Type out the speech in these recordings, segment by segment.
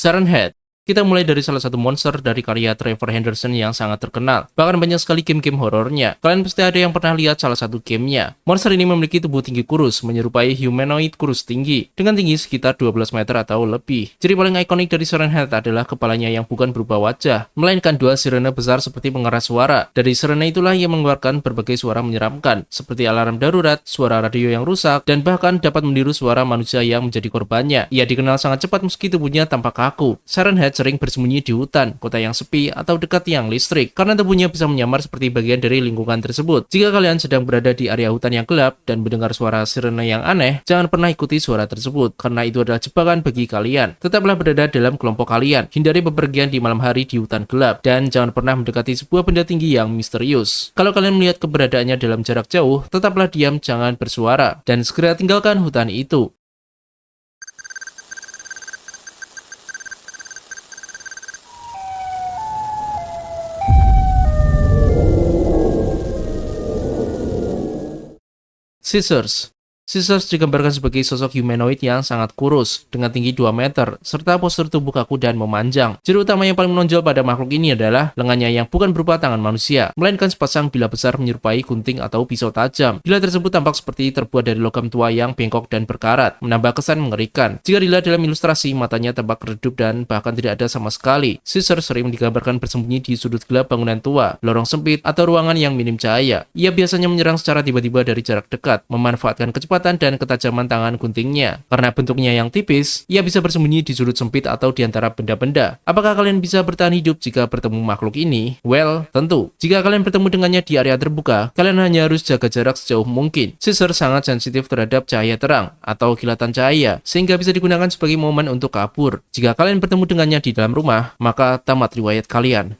Siren Head. Kita mulai dari salah satu monster dari karya Trevor Henderson yang sangat terkenal. Bahkan banyak sekali game-game horornya. Kalian pasti ada yang pernah lihat salah satu gamenya. Monster ini memiliki tubuh tinggi kurus, menyerupai humanoid kurus tinggi, dengan tinggi sekitar 12 meter atau lebih. Ciri paling ikonik dari Siren Head adalah kepalanya yang bukan berupa wajah, melainkan dua sirene besar seperti pengeras suara. Dari sirene itulah ia mengeluarkan berbagai suara menyeramkan, seperti alarm darurat, suara radio yang rusak, dan bahkan dapat meniru suara manusia yang menjadi korbannya. Ia dikenal sangat cepat meski tubuhnya tampak kaku. Siren Head sering bersembunyi di hutan, kota yang sepi, atau dekat tiang listrik, karena tubuhnya bisa menyamar seperti bagian dari lingkungan tersebut. Jika kalian sedang berada di area hutan yang gelap dan mendengar suara sirene yang aneh, jangan pernah ikuti suara tersebut, karena itu adalah jebakan bagi kalian. Tetaplah berada dalam kelompok kalian, hindari bepergian di malam hari di hutan gelap, dan jangan pernah mendekati sebuah benda tinggi yang misterius. Kalau kalian melihat keberadaannya dalam jarak jauh, tetaplah diam, jangan bersuara, dan segera tinggalkan hutan itu. Scissors. Scissors digambarkan sebagai sosok humanoid yang sangat kurus, dengan tinggi 2 meter, serta postur tubuh kaku dan memanjang. Ciri utama yang paling menonjol pada makhluk ini adalah lengannya yang bukan berupa tangan manusia, melainkan sepasang bila besar menyerupai gunting atau pisau tajam. Bila tersebut tampak seperti terbuat dari logam tua yang bengkok dan berkarat, menambah kesan mengerikan. Jika dilihat dalam ilustrasi, matanya tampak redup dan bahkan tidak ada sama sekali. Scissors sering digambarkan bersembunyi di sudut gelap bangunan tua, lorong sempit, atau ruangan yang minim cahaya. Ia biasanya menyerang secara tiba-tiba dari jarak dekat, memanfaatkan kecepatan dan ketajaman tangan guntingnya. Karena bentuknya yang tipis, ia bisa bersembunyi di sudut sempit atau di antara benda-benda. Apakah kalian bisa bertahan hidup jika bertemu makhluk ini? Well, tentu. Jika kalian bertemu dengannya di area terbuka, kalian hanya harus jaga jarak sejauh mungkin. Scissors sangat sensitif terhadap cahaya terang atau kilatan cahaya, sehingga bisa digunakan sebagai momen untuk kabur. Jika kalian bertemu dengannya di dalam rumah, maka tamat riwayat kalian.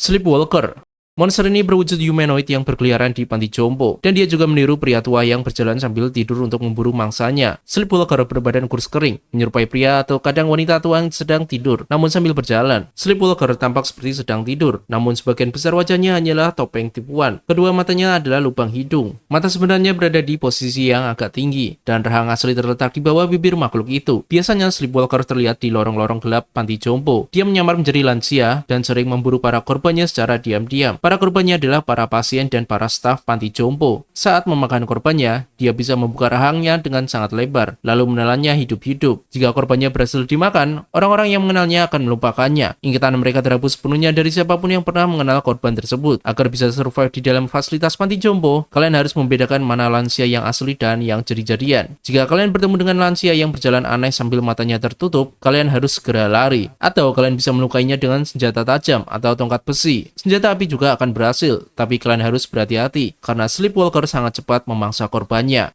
Sleepwalker. Monster ini berwujud humanoid yang berkeliaran di panti jompo, dan dia juga meniru pria tua yang berjalan sambil tidur untuk memburu mangsanya. Sleepwalker berbadan kurus kering, menyerupai pria atau kadang wanita tua yang sedang tidur, namun sambil berjalan. Sleepwalker tampak seperti sedang tidur, namun sebagian besar wajahnya hanyalah topeng tipuan. Kedua matanya adalah lubang hidung. Mata sebenarnya berada di posisi yang agak tinggi, dan rahang asli terletak di bawah bibir makhluk itu. Biasanya Sleepwalker terlihat di lorong-lorong gelap panti jompo. Dia menyamar menjadi lansia, dan sering memburu para korbannya secara diam-diam. Para korbannya adalah para pasien dan para staf panti jompo. Saat memakan korbannya, dia bisa membuka rahangnya dengan sangat lebar, lalu menelannya hidup-hidup. Jika korbannya berhasil dimakan, orang-orang yang mengenalnya akan melupakannya. Ingatan mereka terhapus sepenuhnya dari siapapun yang pernah mengenal korban tersebut. Agar bisa survive di dalam fasilitas panti jompo, kalian harus membedakan mana lansia yang asli dan yang jadi-jadian. Jika kalian bertemu dengan lansia yang berjalan aneh sambil matanya tertutup, kalian harus segera lari. Atau kalian bisa melukainya dengan senjata tajam atau tongkat besi. Senjata api juga akan berhasil, tapi kalian harus berhati-hati karena Sleepwalker sangat cepat memangsa korbannya.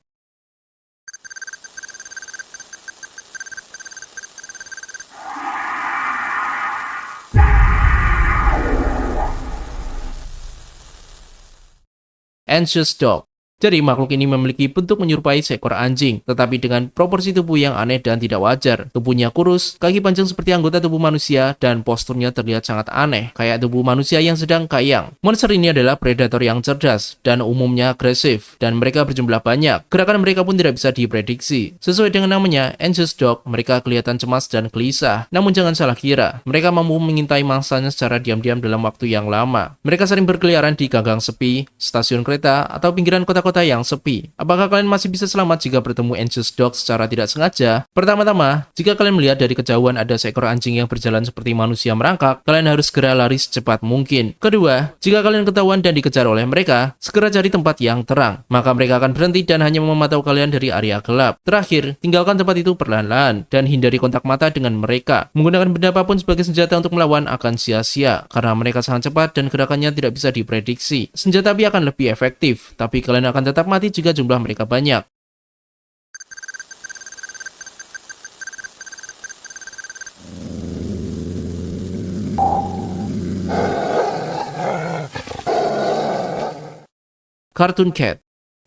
Anxious Dog. Jadi makhluk ini memiliki bentuk menyerupai seekor anjing, tetapi dengan proporsi tubuh yang aneh dan tidak wajar. Tubuhnya kurus, kaki panjang seperti anggota tubuh manusia, dan posturnya terlihat sangat aneh, kayak tubuh manusia yang sedang kayang. Monster ini adalah predator yang cerdas, dan umumnya agresif, dan mereka berjumlah banyak. Gerakan mereka pun tidak bisa diprediksi. Sesuai dengan namanya, Anxious Dog, mereka kelihatan cemas dan gelisah. Namun jangan salah kira, mereka mampu mengintai mangsanya secara diam-diam dalam waktu yang lama. Mereka sering berkeliaran di ganggang sepi, stasiun kereta, atau pinggiran kota-kota yang sepi. Apakah kalian masih bisa selamat jika bertemu Anxious Dog secara tidak sengaja? Pertama-tama, jika kalian melihat dari kejauhan ada seekor anjing yang berjalan seperti manusia merangkak, kalian harus segera lari secepat mungkin. Kedua, jika kalian ketahuan dan dikejar oleh mereka, segera cari tempat yang terang. Maka mereka akan berhenti dan hanya memantau kalian dari area gelap. Terakhir, tinggalkan tempat itu perlahan-lahan dan hindari kontak mata dengan mereka. Menggunakan benda apapun sebagai senjata untuk melawan akan sia-sia, karena mereka sangat cepat dan gerakannya tidak bisa diprediksi. Senjata api akan lebih efektif, tapi kalian akan tetap mati jika jumlah mereka banyak. Cartoon Cat.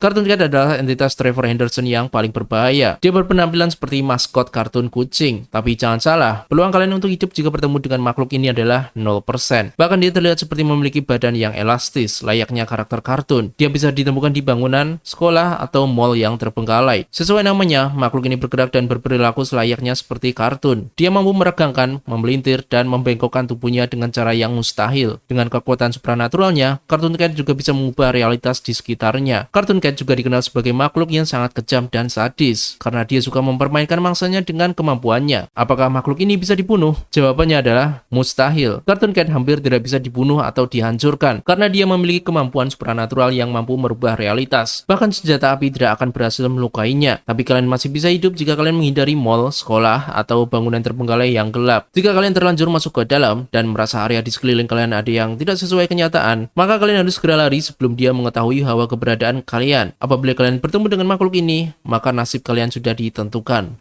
Cartoon Cat adalah entitas Trevor Henderson yang paling berbahaya. Dia berpenampilan seperti maskot kartun kucing. Tapi jangan salah, peluang kalian untuk hidup jika bertemu dengan makhluk ini adalah 0%. Bahkan dia terlihat seperti memiliki badan yang elastis, layaknya karakter kartun. Dia bisa ditemukan di bangunan, sekolah, atau mall yang terbengkalai. Sesuai namanya, makhluk ini bergerak dan berperilaku selayaknya seperti kartun. Dia mampu meregangkan, memelintir, dan membengkokkan tubuhnya dengan cara yang mustahil. Dengan kekuatan supranaturalnya, Cartoon Cat juga bisa mengubah realitas di sekitarnya. Cartoon Cat juga dikenal sebagai makhluk yang sangat kejam dan sadis, karena dia suka mempermainkan mangsanya dengan kemampuannya. Apakah makhluk ini bisa dibunuh? Jawabannya adalah mustahil. Cartoon Cat hampir tidak bisa dibunuh atau dihancurkan, karena dia memiliki kemampuan supranatural yang mampu merubah realitas. Bahkan senjata api tidak akan berhasil melukainya. Tapi kalian masih bisa hidup jika kalian menghindari mall, sekolah, atau bangunan terbengkalai yang gelap. Jika kalian terlanjur masuk ke dalam dan merasa area di sekeliling kalian ada yang tidak sesuai kenyataan, maka kalian harus segera lari sebelum dia mengetahui bahwa keberadaan kalian. Apabila kalian bertemu dengan makhluk ini, maka nasib kalian sudah ditentukan.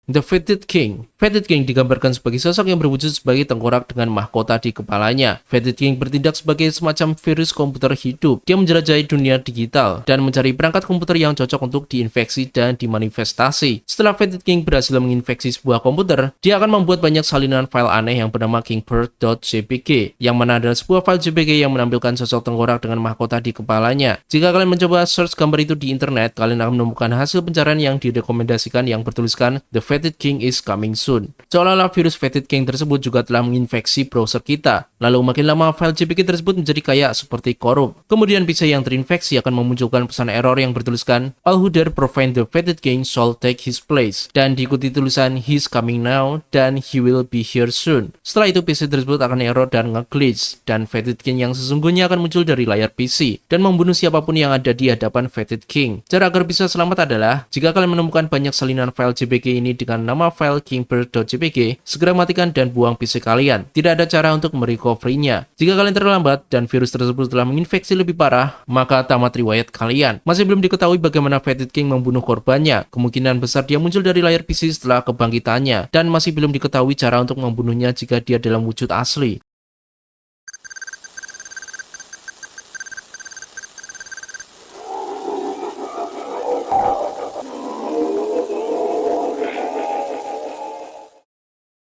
The Fetid King. Fetid King digambarkan sebagai sosok yang berwujud sebagai tengkorak dengan mahkota di kepalanya. Fetid King bertindak sebagai semacam virus komputer hidup. Dia menjelajahi dunia digital dan mencari perangkat komputer yang cocok untuk diinfeksi dan dimanifestasi. Setelah Fetid King berhasil menginfeksi sebuah komputer, dia akan membuat banyak salinan file aneh yang bernama kingbird.jpg, yang mana adalah sebuah file JPG yang menampilkan sosok tengkorak dengan mahkota di kepalanya. Jika kalian mencoba search gambar itu di internet, kalian akan menemukan hasil pencarian yang direkomendasikan yang bertuliskan The Fetid King is coming soon. Seolah-olah virus Fetid King tersebut juga telah menginfeksi browser kita. Lalu makin lama file JPG tersebut menjadi kayak seperti korup. Kemudian PC yang terinfeksi akan memunculkan pesan error yang bertuliskan All who dare profane the Fetid King shall take his place, dan diikuti tulisan He's coming now dan He will be here soon. Setelah itu PC tersebut akan error dan nge-glitch, dan Fetid King yang sesungguhnya akan muncul dari layar PC dan membunuh siapapun yang ada di hadapan Fetid King. Cara agar bisa selamat adalah jika kalian menemukan banyak salinan file JPG ini dengan nama file kingbird.jpg, segera matikan dan buang PC kalian. Tidak ada cara untuk merecovery-nya. Jika kalian terlambat dan virus tersebut telah menginfeksi lebih parah, maka tamat riwayat kalian. Masih belum diketahui bagaimana Fetid King membunuh korbannya. Kemungkinan besar dia muncul dari layar PC setelah kebangkitannya, dan masih belum diketahui cara untuk membunuhnya jika dia dalam wujud asli.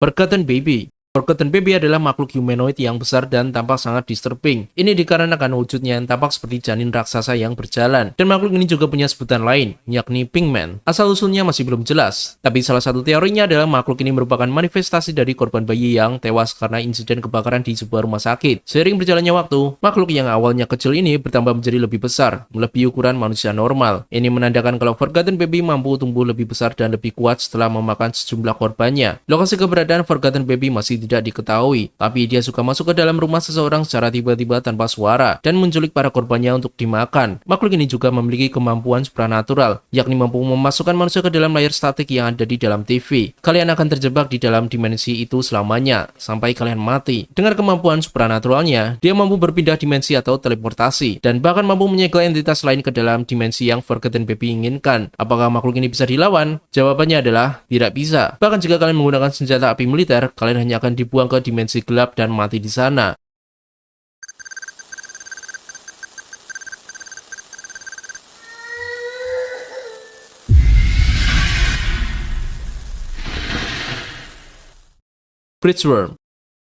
Forgotten Baby. Forgotten Baby adalah makhluk humanoid yang besar dan tampak sangat disturbing. Ini dikarenakan wujudnya yang tampak seperti janin raksasa yang berjalan. Dan makhluk ini juga punya sebutan lain, yakni Pinkman. Asal-usulnya masih belum jelas. Tapi salah satu teorinya adalah makhluk ini merupakan manifestasi dari korban bayi yang tewas karena insiden kebakaran di sebuah rumah sakit. Seiring berjalannya waktu, makhluk yang awalnya kecil ini bertambah menjadi lebih besar, melebihi ukuran manusia normal. Ini menandakan kalau Forgotten Baby mampu tumbuh lebih besar dan lebih kuat setelah memakan sejumlah korbannya. Lokasi keberadaan Forgotten Baby masih tidak diketahui, tapi dia suka masuk ke dalam rumah seseorang secara tiba-tiba tanpa suara dan menculik para korbannya untuk dimakan. Makhluk ini juga memiliki kemampuan supranatural, yakni mampu memasukkan manusia ke dalam layar statik yang ada di dalam TV. Kalian akan terjebak di dalam dimensi itu selamanya, sampai kalian mati. Dengan kemampuan supranaturalnya, dia mampu berpindah dimensi atau teleportasi, dan bahkan mampu menyegel entitas lain ke dalam dimensi yang Forgotten Baby inginkan. Apakah makhluk ini bisa dilawan? Jawabannya adalah tidak bisa. Bahkan jika kalian menggunakan senjata api militer, kalian hanya akan dibuang ke dimensi gelap dan mati di sana. Bridge Worm.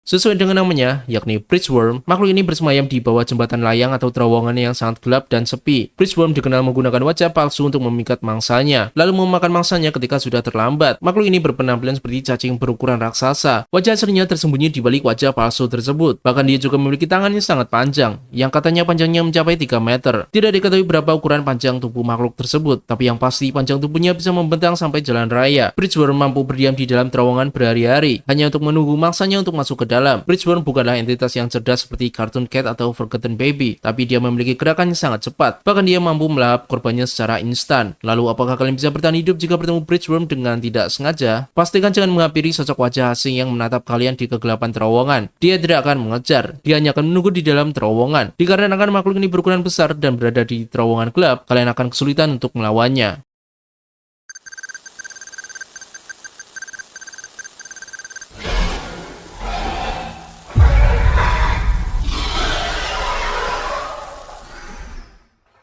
Sesuai dengan namanya, yakni Bridge Worm, makhluk ini bersemayam di bawah jembatan layang atau terowongan yang sangat gelap dan sepi. Bridge Worm dikenal menggunakan wajah palsu untuk memikat mangsanya, lalu memakan mangsanya ketika sudah terlambat. Makhluk ini berpenampilan seperti cacing berukuran raksasa. Wajah aslinya tersembunyi di balik wajah palsu tersebut. Bahkan dia juga memiliki tangan yang sangat panjang, yang katanya panjangnya mencapai 3 meter. Tidak diketahui berapa ukuran panjang tubuh makhluk tersebut, tapi yang pasti panjang tubuhnya bisa membentang sampai jalan raya. Bridge Worm mampu berdiam di dalam terowongan berhari-hari, hanya untuk menunggu mangsanya untuk masuk ke dalam. Bridge Worm bukanlah entitas yang cerdas seperti Cartoon Cat atau Forgotten Baby, tapi dia memiliki gerakan yang sangat cepat. Bahkan dia mampu melahap korbannya secara instan. Lalu apakah kalian bisa bertahan hidup jika bertemu Bridge Worm dengan tidak sengaja? Pastikan jangan menghampiri sosok wajah asing yang menatap kalian di kegelapan terowongan. Dia tidak akan mengejar, dia hanya akan menunggu di dalam terowongan. Dikarenakan makhluk ini berukuran besar dan berada di terowongan gelap, kalian akan kesulitan untuk melawannya.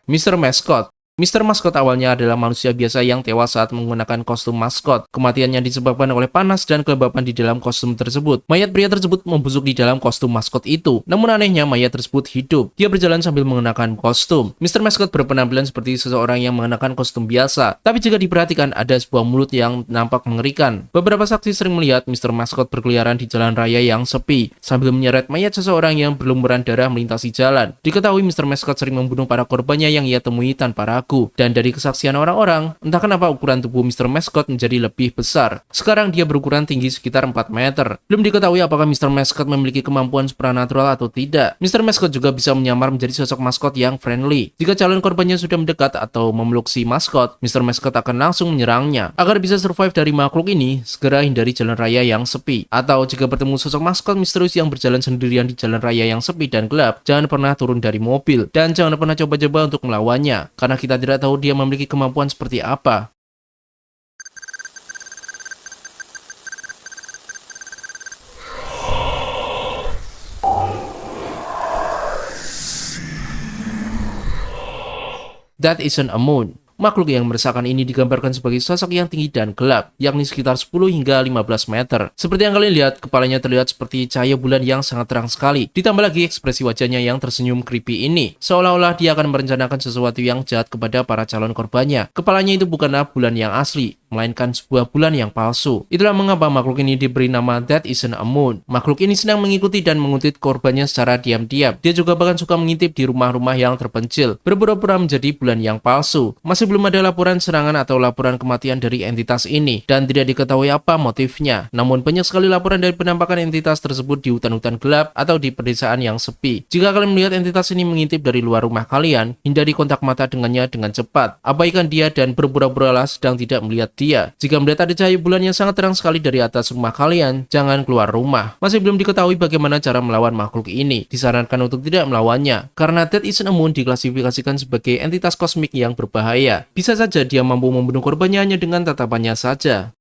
Mr. Mascot. Mr. Mascot awalnya adalah manusia biasa yang tewas saat menggunakan kostum maskot. Kematiannya disebabkan oleh panas dan kelembapan di dalam kostum tersebut. Mayat pria tersebut membusuk di dalam kostum maskot itu. Namun anehnya mayat tersebut hidup. Dia berjalan sambil mengenakan kostum. Mr. Mascot berpenampilan seperti seseorang yang mengenakan kostum biasa. Tapi jika diperhatikan ada sebuah mulut yang nampak mengerikan. Beberapa saksi sering melihat Mr. Mascot berkeliaran di jalan raya yang sepi sambil menyeret mayat seseorang yang berlumuran darah melintasi jalan. Diketahui Mr. Mascot sering membunuh para korbannya yang ia temui tanpa ragu. Dan dari kesaksian orang-orang, entah kenapa ukuran tubuh Mr. Mascot menjadi lebih besar. Sekarang dia berukuran tinggi sekitar 4 meter. Belum diketahui apakah Mr. Mascot memiliki kemampuan supranatural atau tidak. Mr. Mascot juga bisa menyamar menjadi sosok maskot yang friendly. Jika calon korbannya sudah mendekat atau memeluk si maskot, Mr. Mascot akan langsung menyerangnya. Agar bisa survive dari makhluk ini, segera hindari jalan raya yang sepi. Atau jika bertemu sosok maskot misterius yang berjalan sendirian di jalan raya yang sepi dan gelap, jangan pernah turun dari mobil. Dan jangan pernah coba-coba untuk melawannya, karena kita tidak tahu dia memiliki kemampuan seperti apa. That isn't a moon. Makhluk yang meresahkan ini digambarkan sebagai sosok yang tinggi dan gelap, yakni sekitar 10 hingga 15 meter. Seperti yang kalian lihat, kepalanya terlihat seperti cahaya bulan yang sangat terang sekali. Ditambah lagi ekspresi wajahnya yang tersenyum creepy ini, seolah-olah dia akan merencanakan sesuatu yang jahat kepada para calon korbannya. Kepalanya itu bukanlah bulan yang asli, melainkan sebuah bulan yang palsu. Itulah mengapa makhluk ini diberi nama That Isn't a Moon. Makhluk ini sedang mengikuti dan menguntit korbannya secara diam-diam. Dia juga bahkan suka mengintip di rumah-rumah yang terpencil, berpura-pura menjadi bulan yang palsu. Masih belum ada laporan serangan atau laporan kematian dari entitas ini, dan tidak diketahui apa motifnya. Namun banyak sekali laporan dari penampakan entitas tersebut di hutan-hutan gelap atau di pedesaan yang sepi. Jika kalian melihat entitas ini mengintip dari luar rumah kalian, hindari kontak mata dengannya dengan cepat. Abaikan dia dan berpura-puralah sedang tidak melihat dia. Jika melihat ada cahaya bulan yang sangat terang sekali dari atas rumah kalian, jangan keluar rumah. Masih belum diketahui bagaimana cara melawan makhluk ini. Disarankan untuk tidak melawannya, karena That Isn't a Moon diklasifikasikan sebagai entitas kosmik yang berbahaya. Bisa saja dia mampu membunuh korbannya hanya dengan tatapannya saja.